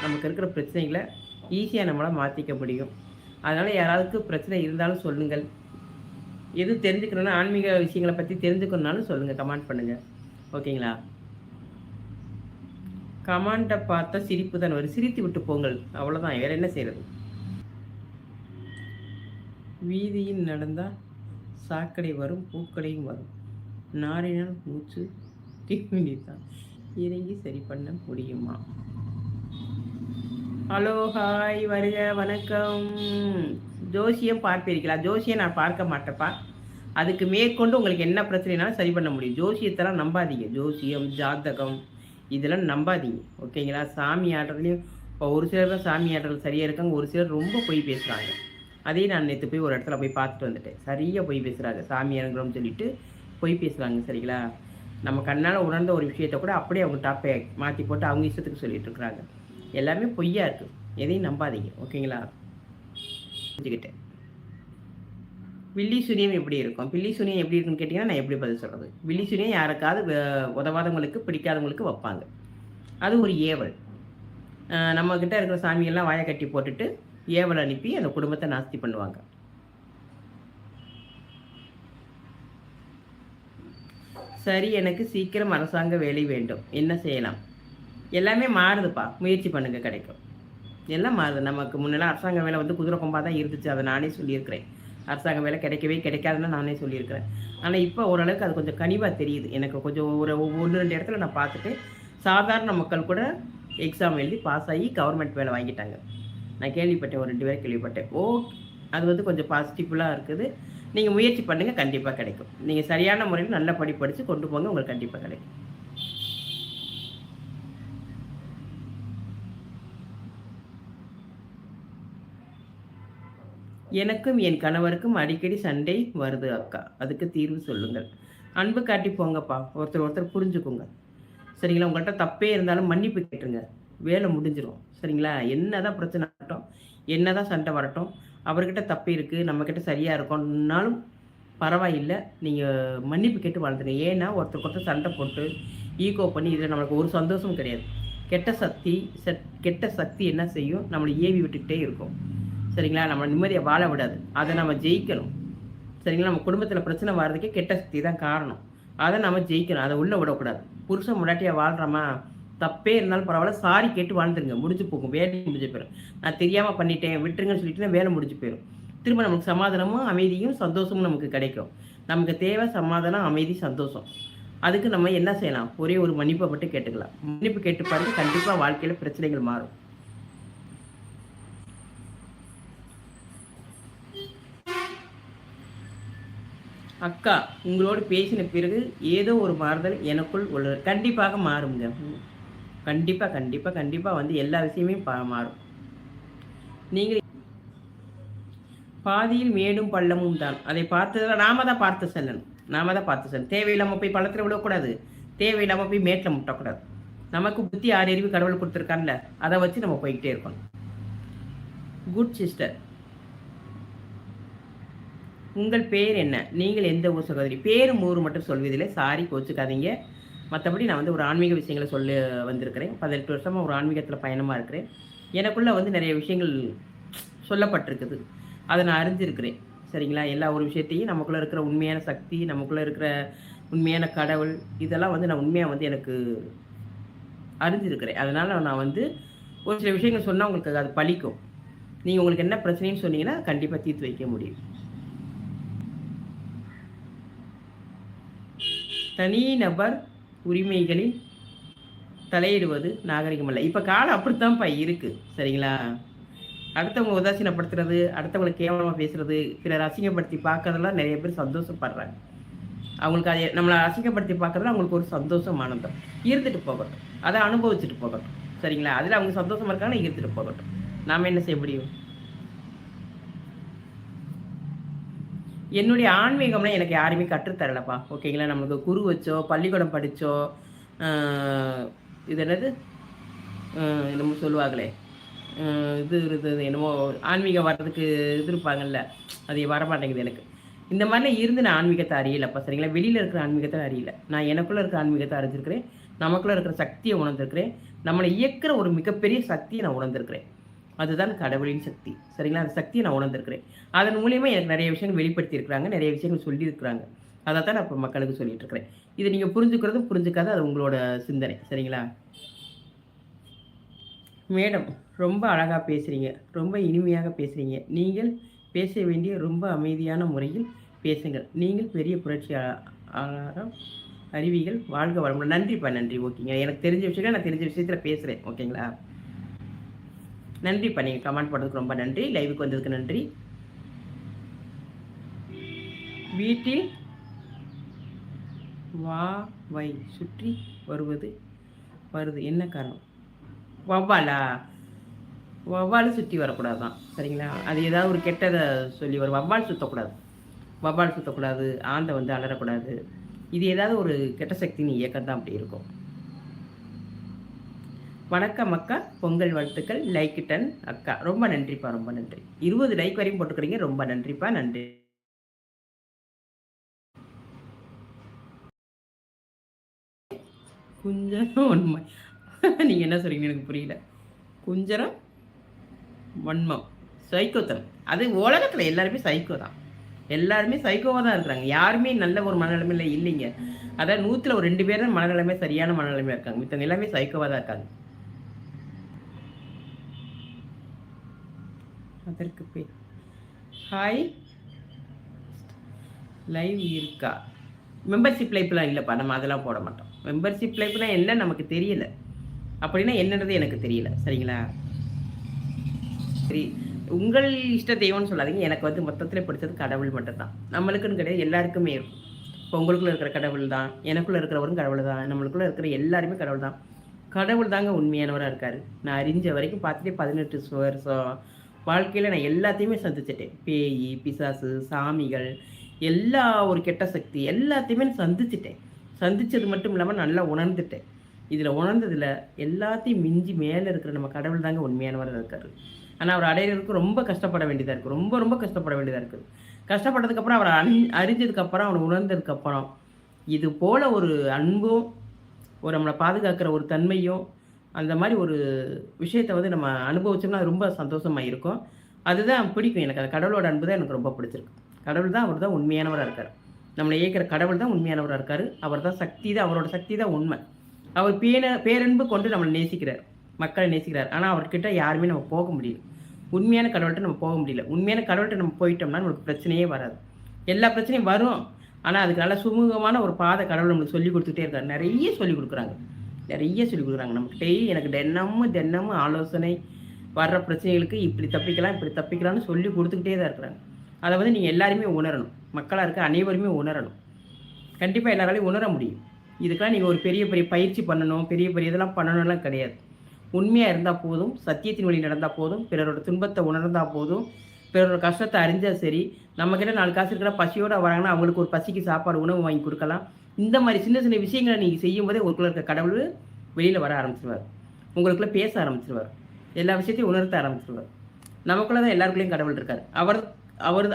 நமக்கு இருக்கிற பிரச்சனைகளை ஈஸியாக நம்மளால் மாற்றிக்க முடியும். அதனால் யாராவதுக்கு பிரச்சனை இருந்தாலும் சொல்லுங்கள். எது தெரிஞ்சுக்கணுன்னா ஆன்மீக விஷயங்களை பற்றி தெரிஞ்சுக்கணுன்னாலும் சொல்லுங்கள், கமெண்ட் பண்ணுங்கள். ஓகேங்களா? கமெண்ட்டை பார்த்தா சிரிப்பு தான் வரும். சிரித்து விட்டு போங்கள், அவ்வளோதான். வேறு என்ன செய்கிறது? வீதியில் நடந்தால் சாக்கடை வரும், பூக்கடையும் வரும். நாரினால் மூச்சு தீமினித்தான் இறங்கி சரி பண்ண முடியுமா? ஹலோ, ஹாய், வருக, வணக்கம். ஜோசியம் பார்ப்பீர்களா? ஜோசியம் நான் பார்க்க மாட்டேப்பா. அதுக்கு மேற்கொண்டு உங்களுக்கு என்ன பிரச்சனைனாலும் சரி பண்ண முடியும். ஜோசியத்தெல்லாம் நம்பாதீங்க. ஜோசியம், ஜாதகம் இதெல்லாம் நம்பாதீங்க. ஓகேங்களா? சாமி ஆடுறதுலையும் இப்போ ஒரு சிலர் தான் சாமி ஆடுறது சரியாக இருக்காங்க, ஒரு சிலர் ரொம்ப பொய் பேசுகிறாங்க. அதே நான் நேற்று போய் ஒரு இடத்துல போய் பார்த்துட்டு வந்துட்டேன். சரியாக பொய் பேசுகிறாங்க. சாமி இறங்குறோம்னு சொல்லிட்டு பொய் பேசுகிறாங்க. சரிங்களா? நம்ம கண்ணால் உணர்ந்த ஒரு விஷயத்த கூட அப்படியே அவங்க டாப்பை மாற்றி போட்டு அவங்க இஷ்டத்துக்கு சொல்லிட்டு இருக்கிறாங்க. எல்லாமே பொய்யா இருக்குது. எதையும் நம்பாதீங்க. ஓகேங்களா? புரிஞ்சுக்கிட்டேன். வில்லி சூனியம் எப்படி இருக்கும்? வில்லி சூனியம் எப்படி இருக்குன்னு கேட்டிங்கன்னா நான் எப்படி பதில் சொல்கிறது? வில்லி சூனியம் யாருக்காவது உதவாதவங்களுக்கு, பிடிக்காதவங்களுக்கு வைப்பாங்க. அது ஒரு ஏவல். நம்மக்கிட்ட இருக்கிற சாமியெல்லாம் வாயை கட்டி போட்டுட்டு ஏவல் அனுப்பி அந்த குடும்பத்தை நாஸ்தி பண்ணுவாங்க. சரி, எனக்கு சீக்கிரம் அரசாங்க வேலை வேண்டும், என்ன செய்யலாம்? எல்லாமே மாறுதுப்பா, முயற்சி பண்ணுங்கள், கிடைக்கும். எல்லாம் மாறுது. நமக்கு முன்னெல்லாம் அரசாங்க வேலை வந்து குதிரை கொம்பாக தான் இருந்துச்சு. அதை நானே சொல்லியிருக்கிறேன். அரசாங்க வேலை கிடைக்கவே கிடைக்காதுன்னு நானே சொல்லியிருக்கிறேன். ஆனால் இப்போ ஓரளவுக்கு அது கொஞ்சம் கனிவாக தெரியுது. எனக்கு கொஞ்சம் ஒரு 1-2 இடத்துல நான் பார்த்துட்டு சாதாரண மக்கள் கூட எக்ஸாம் எழுதி பாஸ் ஆகி கவர்மெண்ட் வேலை வாங்கிட்டாங்க. நான் கேள்விப்பட்டேன், ஒரு 2 பேர் கேள்விப்பட்டேன். அது வந்து கொஞ்சம் பாசிட்டிவ்ஃபுல்லாக இருக்குது. நீங்கள் முயற்சி பண்ணுங்கள், கண்டிப்பாக கிடைக்கும். நீங்கள் சரியான முறையில் நல்ல படித்து கொண்டு போங்க, உங்களுக்கு கண்டிப்பாக கிடைக்கும். எனக்கும் என் கணவருக்கும் அடிக்கடி சண்டை வருது அக்கா, அதுக்கு தீர்வு சொல்லுங்கள். அன்பு காட்டி போங்கப்பா, ஒருத்தர் புரிஞ்சுக்கோங்க. சரிங்களா? உங்கள்கிட்ட தப்பே இருந்தாலும் மன்னிப்பு கேட்டுருங்க, வேலை முடிஞ்சிடும். சரிங்களா? என்னதான் பிரச்சனை வரட்டும், என்னதான் சண்டை வரட்டும், அவர்கிட்ட தப்பு இருக்குது, நம்மக்கிட்ட சரியாக இருக்கோம்னாலும் பரவாயில்லை, நீங்கள் மன்னிப்பு கேட்டு வாழ்ந்துங்க. ஏன்னா ஒருத்தர் சண்டை போட்டு ஈகோ பண்ணி இதில் நம்மளுக்கு ஒரு சந்தோஷமும் கிடையாது. கெட்ட சக்தி என்ன செய்யும்? நம்மளை ஏவி விட்டுக்கிட்டே இருக்கும். சரிங்களா? நம்ம நிம்மதியை வாழ விடாது. அதை நம்ம ஜெயிக்கணும். சரிங்களா? நம்ம குடும்பத்தில் பிரச்சனை வர்றதுக்கே கெட்ட சக்தி தான் காரணம். அதை நம்ம ஜெயிக்கணும், அதை உள்ளே விடக்கூடாது. புருஷன் முன்னாட்டியாக வாழ்கிறோமா, தப்பே இருந்தாலும் பரவாயில்ல, சாரி கேட்டு வாழ்ந்துருங்க, முடிஞ்சு போகும், வேலை முடிஞ்சு போயிடும். நான் தெரியாமல் பண்ணிட்டேன் விட்டுருங்கன்னு சொல்லிட்டு வேலை முடிஞ்சு போயிடும். திரும்ப நமக்கு சமாதானமும் அமைதியும் சந்தோஷமும் நமக்கு கிடைக்கும். நமக்கு தேவை சமாதானம், அமைதி, சந்தோஷம். அதுக்கு நம்ம என்ன செய்யலாம்? ஒரே ஒரு மன்னிப்பை மட்டும் கேட்டுக்கலாம். மன்னிப்பு கேட்டு பாருங்க, கண்டிப்பாக வாழ்க்கையில் பிரச்சனைகள் மாறும். அக்கா, உங்களோடு பேசின பிறகு ஏதோ ஒரு மாறுதல் எனக்குள் உள்ளது. கண்டிப்பாக மாறுங்க. கண்டிப்பாக வந்து எல்லா விஷயமே மாறும். நீங்கள் பாதியில் மேடும் பள்ளமும் தான். அதை பார்த்ததில் நாம தான் பார்த்து செல்லணும். தேவையில்லாமல் போய் பள்ளத்தில் விடக்கூடாது, தேவையில்லாமல் போய் மேட்டில் முட்டக்கூடாது. நமக்கு புத்தி 6 அறிவு கடவுள் கொடுத்துருக்கான்ல, அதை வச்சு நம்ம போய்கிட்டே இருக்கணும். குட் சிஸ்டர், உங்கள் பேர் என்ன? நீங்கள் எந்த ஊர் சகோதரி? பேரும் ஊர் மட்டும் சொல்வதில்லை, சாரி, கோச்சுக்காதீங்க. மற்றபடி நான் வந்து ஒரு ஆன்மீக விஷயங்களை சொல்ல வந்திருக்கிறேன். 18 வருஷமாக ஒரு ஆன்மீகத்தில் பயணமாக இருக்கிறேன். எனக்குள்ளே வந்து நிறைய விஷயங்கள் சொல்லப்பட்டிருக்குது, அதை நான் அறிஞ்சிருக்கிறேன். சரிங்களா? எல்லா ஒரு விஷயத்தையும் நமக்குள்ளே இருக்கிற உண்மையான சக்தி, நமக்குள்ளே இருக்கிற உண்மையான கடவுள், இதெல்லாம் வந்து நான் உண்மையாக வந்து எனக்கு அறிஞ்சிருக்கிறேன். அதனால் நான் வந்து ஒரு சில விஷயங்கள் சொன்னால் உங்களுக்கு அது பலிக்கும். நீங்கள் உங்களுக்கு என்ன பிரச்சனைன்னு சொன்னீங்கன்னா கண்டிப்பாக தீர்த்து வைக்க முடியும். தனிநபர் உரிமைகளில் தலையிடுவது நாகரிகமல்ல. இப்போ காலம் அப்படித்தான்ப்பா இருக்குது. சரிங்களா? அடுத்தவங்க உதாசீனப்படுத்துறது, அடுத்தவங்களை கேவலமாக பேசுறது, பிறர் அசிங்கப்படுத்தி பார்க்கறதெல்லாம் நிறைய பேர் சந்தோஷப்படுறாங்க. அவங்களுக்கு அதை நம்மளை அசிங்கப்படுத்தி பார்க்கறதுல அவங்களுக்கு ஒரு சந்தோஷம், ஆனந்தம் இருந்துட்டு போகட்டும். அதை அனுபவிச்சுட்டு போகட்டும். சரிங்களா? அதில் அவங்க சந்தோஷமாக இருக்காங்கன்னா இருந்துட்டு போகட்டும். நாம் என்ன செய்ய முடியும்? என்னுடைய ஆன்மீகம்னா எனக்கு யாருமே கற்றுத்தரலப்பா. ஓகேங்களா? நம்மளுக்கு குரு வச்சோ, பள்ளிக்கூடம் படித்தோ, இது என்னது என்னமோ சொல்லுவாங்களே, இது என்னமோ ஆன்மீகம் வர்றதுக்கு இது இருப்பாங்கல்ல, அது வரமாட்டேங்குது எனக்கு. இந்த மாதிரிலாம் இருந்து நான் ஆன்மீகத்தை அறியலப்பா. சரிங்களா? வெளியில் இருக்கிற ஆன்மீகத்தை அறியல. நான் எனக்குள்ளே இருக்கிற ஆன்மீகத்தை அறிஞ்சிருக்கிறேன், நமக்குள்ளே இருக்கிற சக்தியை உணர்ந்திருக்கிறேன், நம்மளை இயக்கிற ஒரு மிகப்பெரிய சக்தியை நான் உணர்ந்திருக்கிறேன். அதுதான் கடவுளின் சக்தி. சரிங்களா? அந்த சக்தியை நான் உணர்ந்திருக்கிறேன். அதன் மூலியமா எனக்கு நிறைய விஷயங்கள் வெளிப்படுத்தியிருக்கிறாங்க. நிறைய விஷயங்கள் சொல்லியிருக்கிறாங்க. அதத்தான் நான் இப்ப மக்களுக்கு சொல்லிட்டு இருக்கிறேன். இத நீங்க புரிஞ்சுக்கிறதும், புரிஞ்சுக்காத அது உங்களோட சிந்தனை. சரிங்களா? மேடம், ரொம்ப அழகா பேசுறீங்க. ரொம்ப இனிமையாக பேசுறீங்க. நீங்கள் பேச வேண்டிய ரொம்ப அமைதியான முறையில் பேசுங்கள். நீங்கள் பெரிய புரட்சியாளராம் அறிவிகள். வாழ்க வளமுடன். நன்றிப்பா, நன்றி. ஓகேங்க. எனக்கு தெரிஞ்ச விஷயங்கள நான் தெரிஞ்ச விஷயத்துல பேசுறேன். ஓகேங்களா? நன்றிப்பா. நீங்க கமெண்ட் பண்ணதுக்கு ரொம்ப நன்றி. லைவுக்கு வந்ததுக்கு நன்றி. வீட்டில் வாவை சுற்றி வருது என்ன காரணம்? வௌவாலா? வௌவாலும் சுற்றி வரக்கூடாதுதான். சரிங்களா? அது ஏதாவது ஒரு கெட்டதை சொல்லி வரும். வௌவால் சுத்தக்கூடாது. வௌவால் சுத்தக்கூடாது. ஆந்தை வந்து அலறக்கூடாது. இது ஏதாவது ஒரு கெட்ட சக்தின்னு இயக்கம் தான் அப்படி இருக்கும். வணக்கம் அக்கா, பொங்கல் வாழ்த்துக்கள். லைக் டன் அக்கா. ரொம்ப நன்றிப்பா, ரொம்ப நன்றி. 20 லைக் வரையும் போட்டுக்கிறீங்க. ரொம்ப நன்றிப்பா, நன்றி. குஞ்சரம் உண்மை. நீங்க என்ன சொல்றீங்க எனக்கு புரியல. குஞ்சரம் வன்மம். சைக்கோத்தனம். அது உலகத்துல எல்லாருமே சைக்கோ தான். எல்லாருமே சைக்கோவா தான் இருக்கிறாங்க. யாருமே நல்ல ஒரு மனநிலைமையில இல்லைங்க. அதான் 100ல ஒரு 2 பேர் தான் மனநிலைமை சரியான மனநிலைமையா இருக்காங்க. மித்தவங்க எல்லாமே சைக்கோவா தான் இருக்காங்க. அதற்கு பேர் ஹாய் லைவ் இருக்கா? மெம்பர்ஷிப் லைஃப்லாம் இல்லைப்பா. நம்ம அதெல்லாம் போட மாட்டோம். மெம்பர்ஷிப் லைஃப்னா என்ன நமக்கு தெரியல. அப்படின்னா என்னன்றது எனக்கு தெரியல. சரிங்களா? சரி, உங்கள் இஷ்ட தெய்வம்னு சொல்லாதீங்க. எனக்கு வந்து மொத்தத்தில் பிடிச்சது கடவுள் மட்டும்தான். நம்மளுக்குன்னு கிடையாது, எல்லாருக்குமே இருக்கும். இப்போ உங்களுக்குள்ள இருக்கிற கடவுள் தான், எனக்குள்ள இருக்கிறவரும் கடவுள் தான், நம்மளுக்குள்ள இருக்கிற எல்லாருமே கடவுள் தான். கடவுள் தாங்க உண்மையானவராக இருக்கார். நான் அறிஞ்ச வரைக்கும் பார்த்துட்டே 18 வருஷம் வாழ்க்கையில் நான் எல்லாத்தையுமே சந்திச்சிட்டேன். பேய், பிசாசு, சாமிகள், எல்லா ஒரு கெட்ட சக்தி எல்லாத்தையுமே சந்திச்சிட்டேன். சந்தித்தது மட்டும் இல்லாமல் நல்லா உணர்ந்துட்டேன். இதில் உணர்ந்ததில் எல்லாத்தையும் மிஞ்சி மேலே இருக்கிற நம்ம கடவுள் தாங்க உண்மையானவராக இருக்கார். ஆனால் அவர் அடையிறதுக்கு ரொம்ப கஷ்டப்பட வேண்டியதாக இருக்குது. ரொம்ப ரொம்ப கஷ்டப்பட வேண்டியதாக இருக்குது. கஷ்டப்பட்டதுக்கப்புறம் அவரை அறிஞ்சதுக்கப்புறம் அவனை உணர்ந்ததுக்கப்புறம் இது போல் ஒரு அன்பும் ஒரு நம்மளை பாதுகாக்கிற ஒரு தன்மையும் அந்த மாதிரி ஒரு விஷயத்தை வந்து நம்ம அனுபவிச்சோம்னா ரொம்ப சந்தோஷமாக இருக்கும். அதுதான் பிடிக்கும் எனக்கு. அந்த கடவுளோட அன்பு தான் எனக்கு ரொம்ப பிடிச்சிருக்கு. கடவுள் தான், அவர் தான் உண்மையானவராக இருக்கார். நம்மளை இயக்கிற கடவுள் தான் உண்மையானவராக இருக்கார். அவர் தான் சக்தி தான், அவரோட சக்தி தான் உண்மை. அவர் பேரன்பு கொண்டு நம்மளை நேசிக்கிறார், மக்களை நேசிக்கிறார். ஆனால் அவர்கிட்ட யாருமே நம்ம போக முடியல. உண்மையான கடவுள்கிட்ட நம்ம போக முடியல. உண்மையான கடவுள்கிட்ட நம்ம போயிட்டோம்னா நம்மளுக்கு பிரச்சனையே வராது. எல்லா பிரச்சனையும் வரும். ஆனால் அதுக்கு நல்ல சுமூகமான ஒரு பாதை கடவுள் நம்மளுக்கு சொல்லி கொடுத்துட்டே இருக்காரு. நிறைய சொல்லிக் கொடுக்குறாங்க. நிறைய சொல்லிக் கொடுக்குறாங்க நமக்கு. எனக்கு தினமும் ஆலோசனை, வர்ற பிரச்சனைகளுக்கு இப்படி தப்பிக்கலாம், இப்படி தப்பிக்கலாம்னு சொல்லி கொடுத்துக்கிட்டே தான் இருக்கிறாங்க. அதை வந்து நீங்கள் எல்லாருமே உணரணும். மக்களாக இருக்க அனைவருமே உணரணும். கண்டிப்பாக எல்லாராலையும் உணர முடியும். இதுக்கெல்லாம் நீங்கள் ஒரு பெரிய பெரிய பயிற்சி பண்ணணும், பெரிய பெரிய இதெல்லாம் பண்ணணும்லாம் கிடையாது. உண்மையாக இருந்தால் போதும், சத்தியத்தின் வழி நடந்தால் போதும், பிறரோட துன்பத்தை உணர்ந்தால் போதும், பிறரோட கஷ்டத்தை அறிஞ்சால் சரி. நம்மக்கிட்ட 4 காசு இருக்கிற பசியோடு வராங்கன்னா அவங்களுக்கு ஒரு பசிக்கு சாப்பாடு, உணவு வாங்கி கொடுக்கலாம். இந்த மாதிரி சின்ன சின்ன விஷயங்களை நீங்கள் செய்யும் போதே உங்களுக்குள்ள இருக்க கடவுள் வெளியில் வர ஆரம்பிச்சிருவார். உங்களுக்குள்ளே பேச ஆரம்பிச்சிருவார். எல்லா விஷயத்தையும் உணர்த்த ஆரம்பிச்சிருவார். நமக்குள்ளே தான் எல்லாருக்குள்ளேயும் கடவுள் இருக்கார்.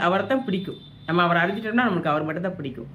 அவரை தான் பிடிக்கும். நம்ம அவரை அறிஞ்சிட்டோம்னா நம்மளுக்கு அவர் மட்டும் தான் பிடிக்கும்.